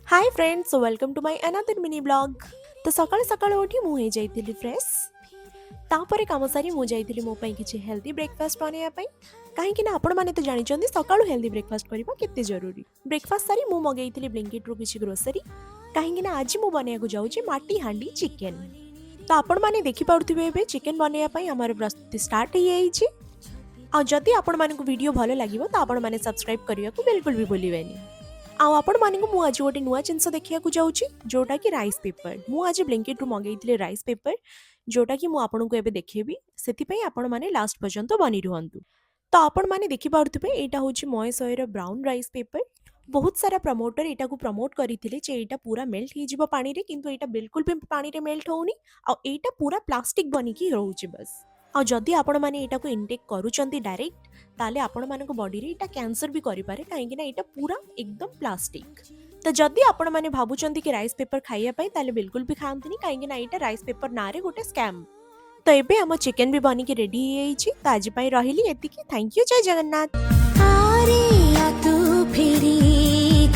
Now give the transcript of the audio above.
Hi friends, welcome to my another mini blog. तो सकाळ सकाळ उठी मु हे जाइतिली फ्रेश। तापर काम सारी मु जाइतिली मो पई किछि हेल्दी ब्रेकफास्ट बनेया पई। काहे कि ना आपण माने तो जानि चंदी सकाळु हेल्दी ब्रेकफास्ट करबा केते जरूरी। ब्रेकफास्ट सारी मु मगेइतिली ब्लिंकिट रो किछि ग्रोसरी। काहे कि ना आज मु बनेया को जाउछि माटी हांडी चिकन। तो आपण माने देखि पाउथिबे एबे चिकन बनेया पई हमर प्रस्तुति स्टार्ट हे जाइछि। आ जदि आपण माने को वीडियो भलो लागिवो तो आपण माने सब्सक्राइब करिया को बिल्कुल भी भूलिबेनी। आपण मानक मु आज गोटे नुआ जिनस देखिया जाऊँगी जोटा कि राइस पेपर। मु आज ब्लिंकिट रु मंगेइतिले राइस पेपर जोटा कि मु आपन को एबे देखेबी। सेति आपण माने लास्ट पर्यंत बनी रुहंतु। तो आपण माने देखि पारुथिबे एटा होची मय सयर ब्राउन राइस पेपर। बहुत सारा प्रमोटर एटा को प्रमोट करिथिले जे एटा पूरा मेल्ट ही जिवो पानी रे, किंतु एटा बिल्कुल भी पानी रे मेल्ट होउनी। आ एटा पूरा प्लास्टिक बनी की रहउची बस। आ जदि आपण माने एटा को इनटेक करूचंती डायरेक्ट ताले आपण मानको बॉडी रे एटा कैंसर भी करि पारे, काहे कि ना एटा पूरा एकदम प्लास्टिक। तो जदि आपण माने भाबुचंती कि राइस पेपर खाइया पई ताले बिल्कुल भी खांतनी, काहे कि ना एटा राइस पेपर नारे गोटे स्कैम। तो एबे हम चिकन भी बनी के रेडी हे छी। तो आज पई रहिली एतिकी। थैंक यू, जय जगन्नाथ। आरे आ तू फेरी